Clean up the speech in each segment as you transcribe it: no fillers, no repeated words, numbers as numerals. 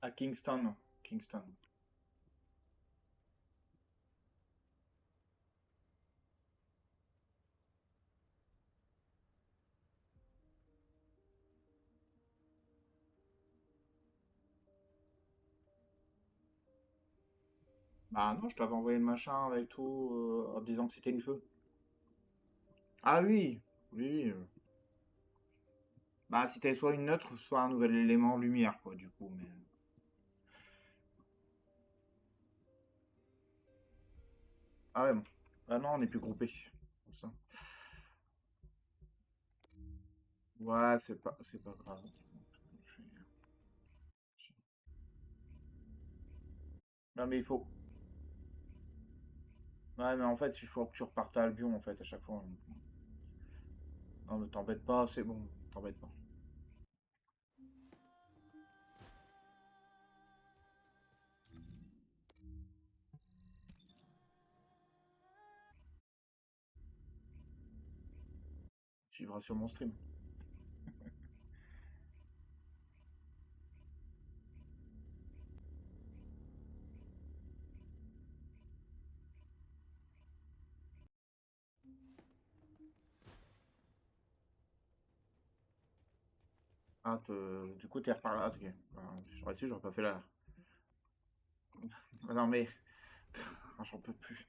À Kingston. Kingston. Bah non, je t'avais envoyé le machin avec tout en disant que c'était une feu. Ah oui, oui, oui. Bah c'était soit une neutre, soit un nouvel élément lumière, quoi, du coup. Mais ah ouais, bon. Ah non, on n'est plus groupés. Comme ça. Ouais, c'est pas grave. Non mais il faut. Ouais, mais en fait, il faut que tu repartes à Albion en fait à chaque fois. Non mais t'embête pas, c'est bon, t'embête pas. Tu vivras sur mon stream. Ah, du coup, t'es reparti. Ah, ok. J'aurais su, j'aurais pas fait la. Ah, non, mais. Ah, j'en peux plus.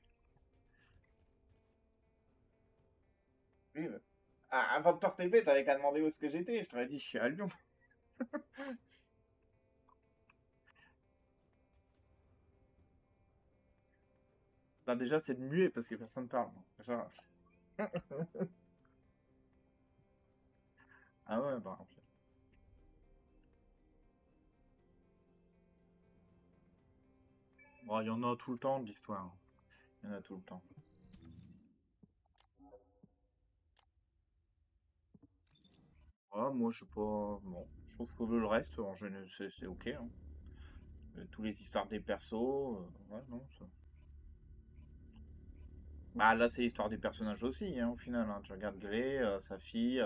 Oui, mais- Ah, avant de te RTP, t'avais qu'à demander où est-ce que j'étais. Je t'aurais dit, je suis à Lyon. Bah, déjà, c'est de muet parce que personne parle. Déjà. Ah ouais, bah. Ok. Bon, il y en a tout le temps de l'histoire. Il y en a tout le temps. Ah, moi, je sais pas. Bon, je trouve que le reste, en général, c'est ok, hein. Tous les histoires des persos. Ouais, non, ça. Bah, là, c'est l'histoire des personnages aussi, hein, au final, hein. Tu regardes Gray, sa fille.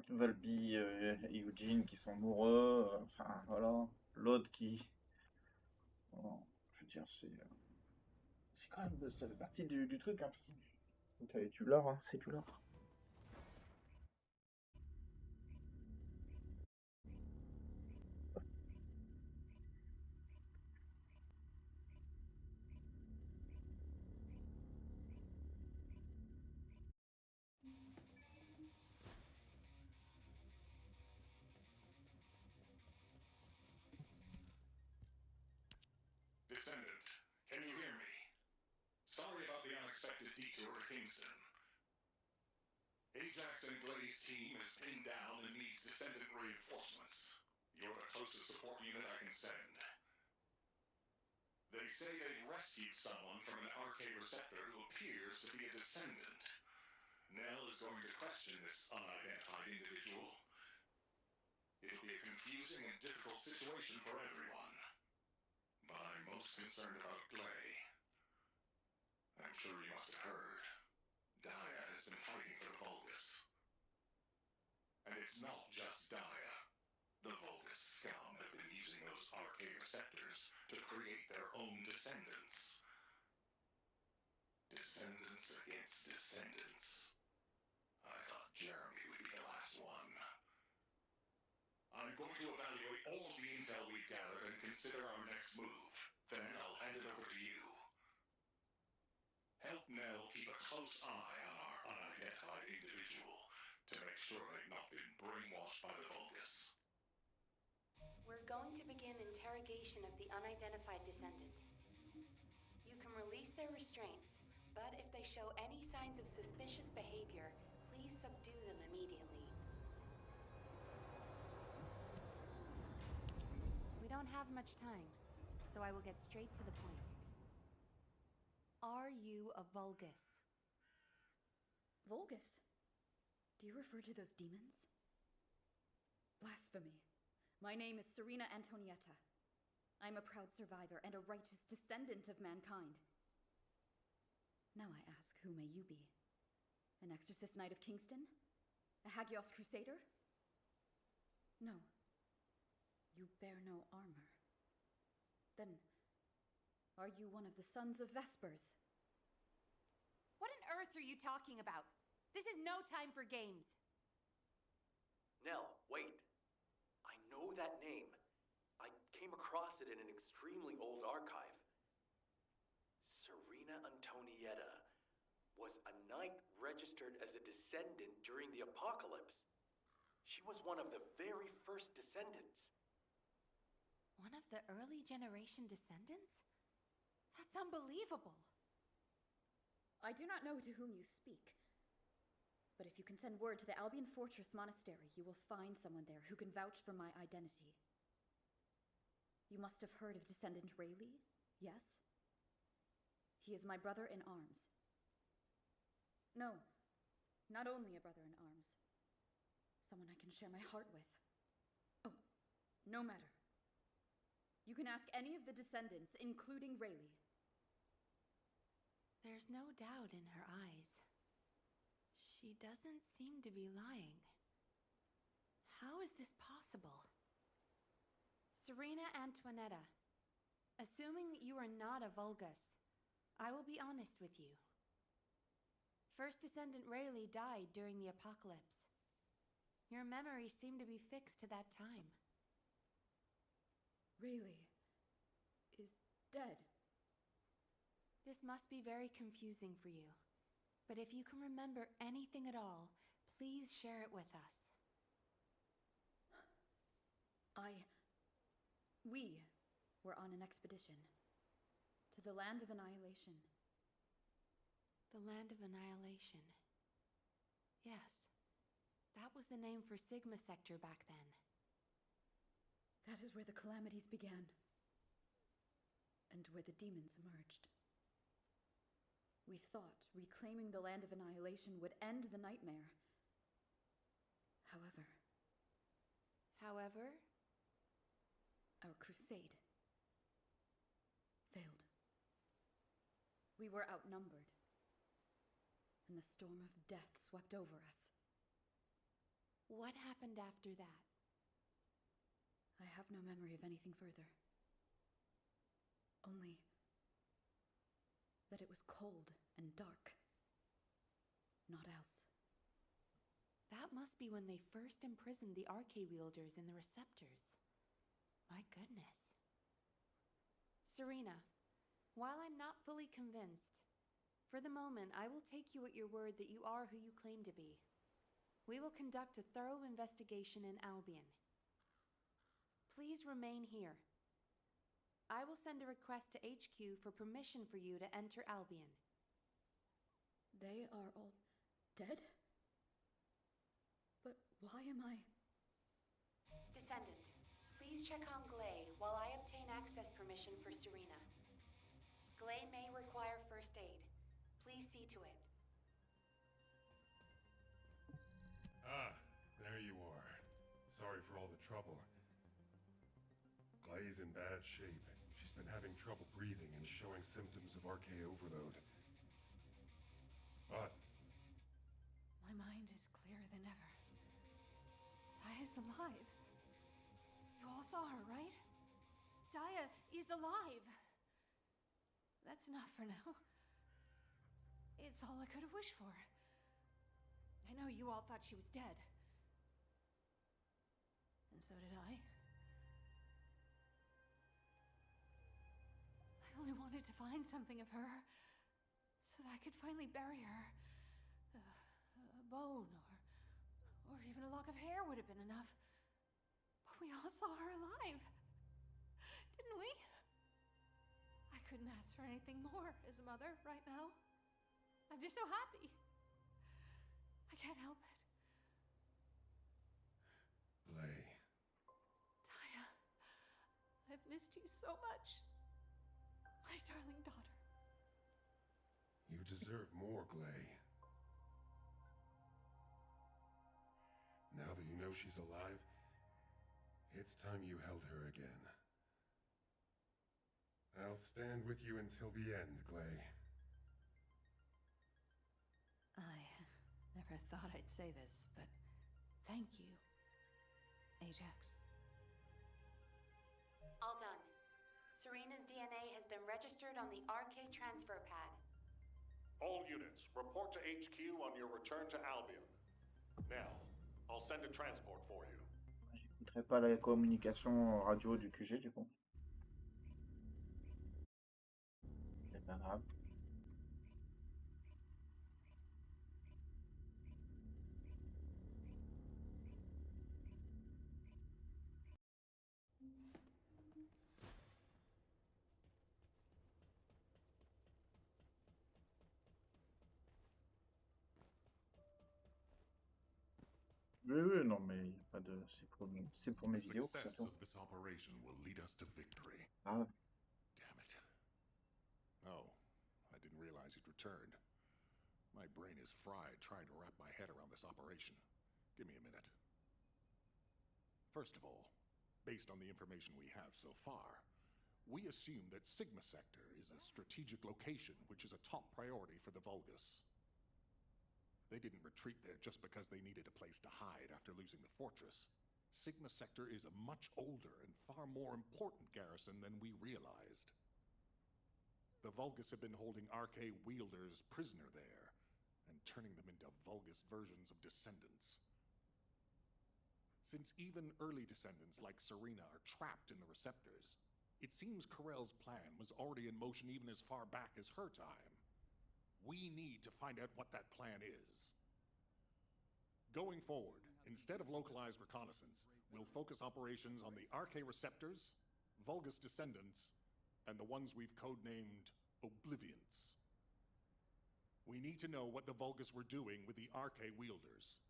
Valby et Eugene qui sont amoureux, enfin voilà. L'autre qui. Bon, je veux dire, c'est quand même. Ça fait partie du truc, hein. Tu l'as, hein, c'est du lore. Descendant, can you hear me? Sorry about the unexpected detour to Kingston. Ajax and Glaze team is pinned down and needs Descendant reinforcements. You're the closest support unit I can send. They say they've rescued someone from an RK receptor who appears to be a Descendant. Nell is going to question this unidentified individual. It'll be a confusing and difficult situation for everyone. But I'm most concerned about Glay. I'm sure you must have heard. Daya has been fighting for the Vulgus. And it's not just Daya. The Vulgus scum have been using those RK receptors to create their own descendants. Descendants against descendants. I thought Jeremy would be the last one. I'm going to evaluate all the intel we've gathered and consider our next move. Then I'll hand it over to you. Help Nell keep a close eye on our unidentified individual to make sure they've not been brainwashed by the Vulgus. We're going to begin interrogation of the unidentified descendant. You can release their restraints, but if they show any signs of suspicious behavior, please subdue them immediately. We don't have much time, so I will get straight to the point. Are you a Vulgus? Vulgus? Do you refer to those demons? Blasphemy. My name is Séréna Antonietta. I'm a proud survivor and a righteous descendant of mankind. Now I ask, who may you be? An exorcist knight of Kingston? A Hagios crusader? No. You bear no armor. Then, are you one of the sons of Vespers? What on earth are you talking about? This is no time for games. Nell, wait. I know that name. I came across it in an extremely old archive. Séréna Antonietta was a knight registered as a descendant during the apocalypse. She was one of the very first descendants. One of the early generation descendants? That's unbelievable. I do not know to whom you speak. But if you can send word to the Albion Fortress Monastery, you will find someone there who can vouch for my identity. You must have heard of Descendant Rayleigh, yes? He is my brother in arms. No, not only a brother in arms. Someone I can share my heart with. Oh, no matter. You can ask any of the descendants, including Rayleigh. There's no doubt in her eyes. She doesn't seem to be lying. How is this possible? Séréna Antoinetta, assuming that you are not a Vulgus, I will be honest with you. First Descendant Rayleigh died during the apocalypse. Your memories seem to be fixed to that time. Rayleigh is dead. This must be very confusing for you. But if you can remember anything at all, please share it with us. We were on an expedition to the Land of Annihilation. The Land of Annihilation. Yes, that was the name for Sigma Sector back then. That is where the calamities began, and where the demons emerged. We thought reclaiming the Land of Annihilation would end the nightmare. However, our crusade failed. We were outnumbered, and the storm of death swept over us. What happened after that? I have no memory of anything further. Only that it was cold and dark. Not else. That must be when they first imprisoned the Arche-wielders in the receptors. My goodness. Séréna, while I'm not fully convinced, for the moment I will take you at your word that you are who you claim to be. We will conduct a thorough investigation in Albion. Please remain here. I will send a request to HQ for permission for you to enter Albion. They are all dead? But why am I... Descendant, please check on Glay while I obtain access permission for Séréna. Glay may require first aid. Please see to it. Ah, there you are. Sorry for all the trouble. Glay's in bad shape. She's been having trouble breathing and showing symptoms of RK overload. But my mind is clearer than ever. Daya's alive. You all saw her, right? Daya is alive. That's enough for now. It's all I could have wished for. I know you all thought she was dead. And so did I. I only wanted to find something of her so that I could finally bury her. A bone or even a lock of hair would have been enough. But we all saw her alive, didn't we? I couldn't ask for anything more as a mother right now. I'm just so happy. I can't help it. Glay, Daya, I've missed you so much. My darling daughter. you deserve more, Glay. Now that you know she's alive, it's time you held her again. I'll stand with you until the end, Glay. I never thought I'd say this, but thank you, Ajax. All done. Serena's DNA has been registered on the RK transfer pad. All units, report to HQ on your return to Albion. Now, I'll send a transport for you. J'écouterai pas la communication radio du QG du coup. C'est pas grave. Oui, non, mais y a pas de. C'est pour mes The vidéos, success surtout. of this operation will lead us to victory. Ah, Damn it. Oh, I didn't realize you'd returned. My brain is fried trying to wrap my head around this operation. Give me a minute. First of all, based on the information we have so far, we assume that Sigma Sector is a strategic location which is a top priority for the Vulgus. They didn't retreat there just because they needed a place to hide after losing the fortress. Sigma Sector is a much older and far more important garrison than we realized. The Vulgus have been holding RK wielders prisoner there, and turning them into Vulgus versions of descendants. Since even early descendants like Séréna are trapped in the receptors, it seems Corell's plan was already in motion even as far back as her time. We need to find out what that plan is. Going forward, instead of localized reconnaissance, we'll focus operations on the RK receptors, Vulgus descendants, and the ones we've codenamed Obliviants. We need to know what the Vulgus were doing with the RK wielders,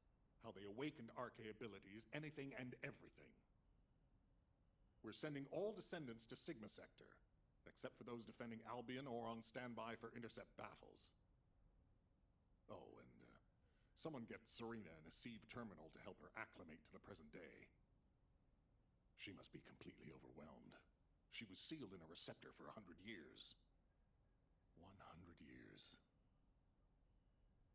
how they awakened RK abilities, anything and everything. We're sending all descendants to Sigma Sector, except for those defending Albion or on standby for intercept battles. Oh, and someone get Séréna in a sieve terminal to help her acclimate to the present day. She must be completely overwhelmed. She was sealed in a receptor for 100 years. 100 years.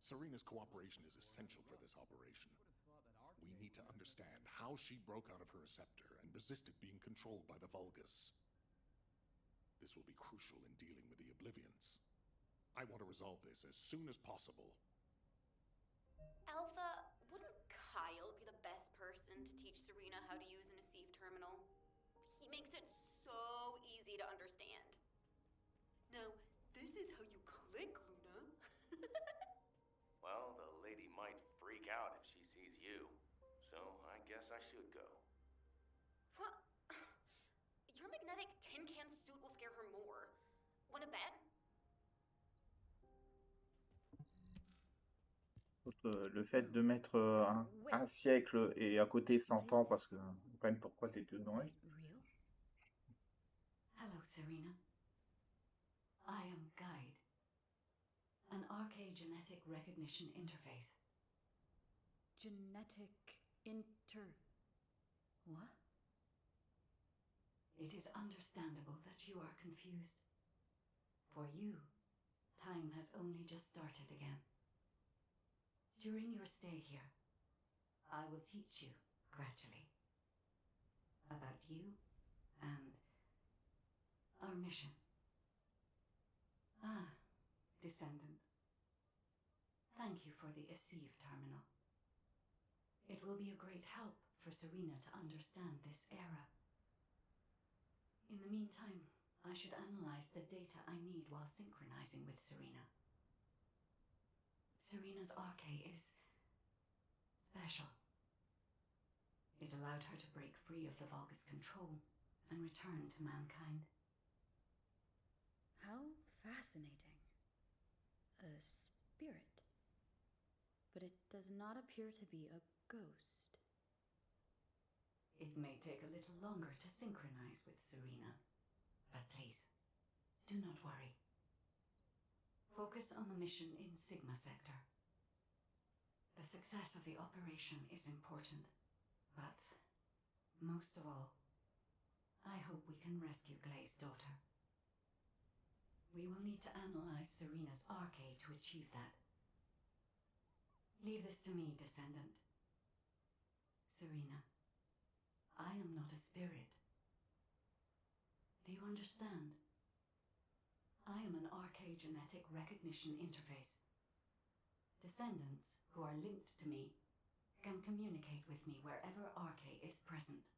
Séréna's cooperation is essential for this operation. We need to understand how she broke out of her receptor and resisted being controlled by the Vulgus. This will be crucial in dealing with the Obliviants. I want to resolve this as soon as possible. Alpha, wouldn't Kyle be the best person to teach Séréna how to use an Aceve terminal? He makes it so easy to understand. Now, this is how you click, Luna. Well, the lady might freak out if she sees you. So I guess I should go. What? Your magnetic tin can suit will scare her more. Wanna bet? Le fait de mettre un siècle et à côté 100 ans, parce que quand même pourquoi t'es dedans. Is it real? Hello, Séréna. I am Guide, an RK genetic recognition interface. Genetic What? It is understandable that you are confused. For you, time has only just started again. During your stay here, I will teach you, gradually, about you and our mission. Ah, descendant. Thank you for the Aceve terminal. It will be a great help for Séréna to understand this era. In the meantime, I should analyze the data I need while synchronizing with Séréna. Séréna's RK is special. It allowed her to break free of the Vulgus control and return to mankind. How fascinating. A spirit. But it does not appear to be a ghost. It may take a little longer to synchronize with Séréna, but please, do not worry. Focus on the mission in Sigma Sector. The success of the operation is important, but most of all, I hope we can rescue Glay's daughter. We will need to analyze Séréna's RK to achieve that. Leave this to me, descendant. Séréna, I am not a spirit. Do you understand? I am an RK genetic recognition interface. Descendants who are linked to me can communicate with me wherever RK is present.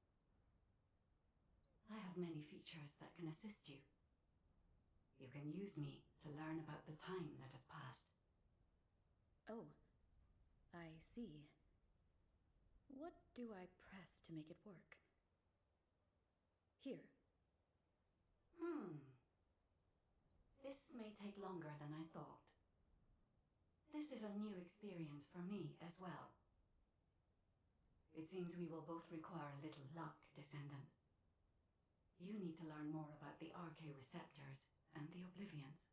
I have many features that can assist you. You can use me to learn about the time that has passed. Oh, I see. What do I press to make it work? Here. This may take longer than I thought. This is a new experience for me as well. It seems we will both require a little luck, Descendant. You need to learn more about the RK receptors and the Oblivions.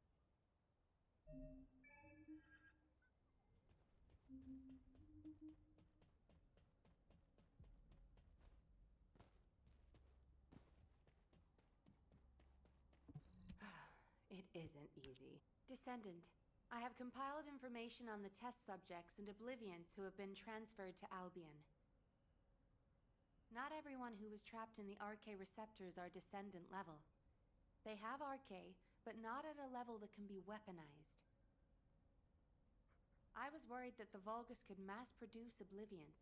It isn't easy. Descendant, I have compiled information on the test subjects and Oblivions who have been transferred to Albion. Not everyone who was trapped in the RK receptors are Descendant level. They have RK, but not at a level that can be weaponized. I was worried that the Vulgus could mass-produce Oblivions,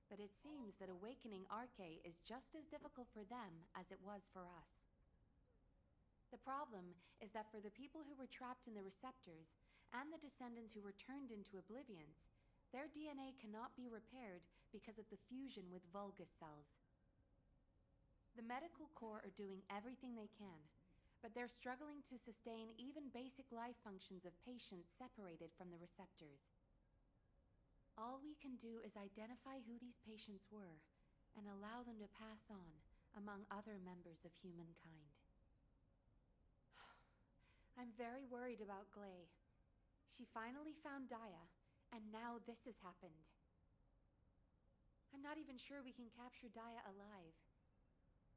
but it seems that awakening RK is just as difficult for them as it was for us. The problem is that for the people who were trapped in the receptors, and the Descendants who were turned into Oblivions, their DNA cannot be repaired because of the fusion with Vulgus cells. The medical corps are doing everything they can, but they're struggling to sustain even basic life functions of patients separated from the receptors. All we can do is identify who these patients were and allow them to pass on among other members of humankind. I'm very worried about Glay. She finally found Daya, and now this has happened. I'm not even sure we can capture Daya alive.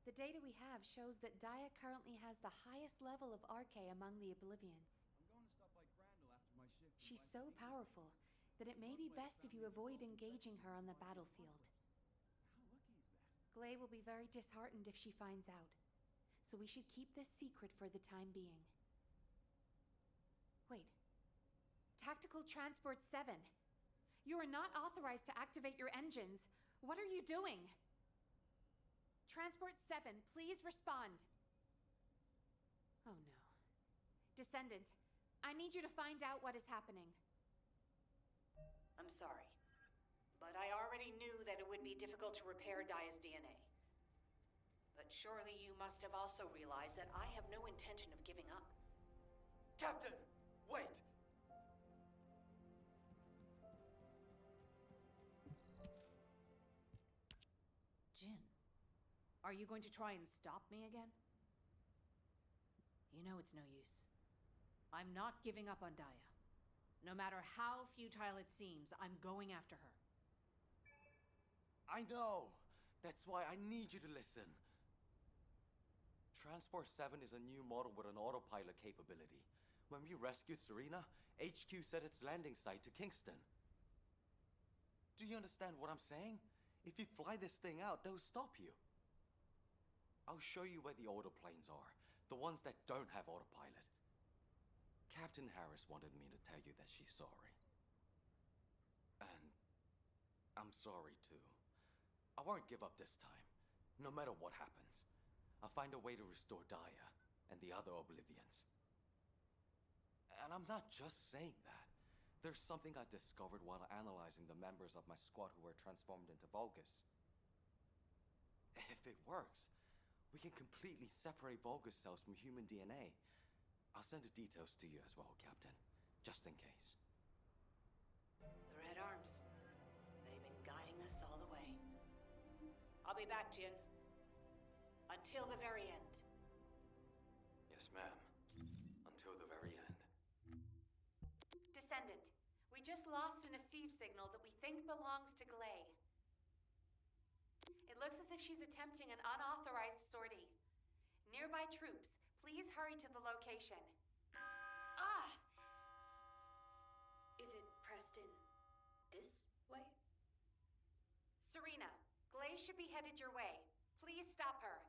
The data we have shows that Daya currently has the highest level of RK among the Oblivions. I'm going to stop by Crandall after my shift. She's so powerful that it may be best if you avoid engaging her on the battlefield. How lucky is that? Glay will be very disheartened if she finds out, so we should keep this secret for the time being. Wait. Tactical Transport 7. You are not authorized to activate your engines. What are you doing? Transport 7, please respond. Oh no. Descendant, I need you to find out what is happening. I'm sorry, but I already knew that it would be difficult to repair Daya's DNA. But surely you must have also realized that I have no intention of giving up. Captain! Wait! Jin, are you going to try and stop me again? You know it's no use. I'm not giving up on Daya. No matter how futile it seems, I'm going after her. I know! That's why I need you to listen. Transport 7 is a new model with an autopilot capability. When we rescued Séréna, HQ set its landing site to Kingston. Do you understand what I'm saying? If you fly this thing out, they'll stop you. I'll show you where the autoplanes are, the ones that don't have autopilot. Captain Harris wanted me to tell you that she's sorry. And I'm sorry too. I won't give up this time, no matter what happens. I'll find a way to restore Daya and the other Oblivions. And I'm not just saying that. There's something I discovered while analyzing the members of my squad who were transformed into Vulgus. If it works, we can completely separate Vulgus cells from human DNA. I'll send the details to you as well, Captain, just in case. The Red Arms. They've been guiding us all the way. I'll be back, Jin. Until the very end. Yes, ma'am. Until the very end. Descendant, we just lost an receive signal that we think belongs to Glay. It looks as if she's attempting an unauthorized sortie. Nearby troops, please hurry to the location. Ah! Is it pressed in this way? Séréna, Glay should be headed your way. Please stop her.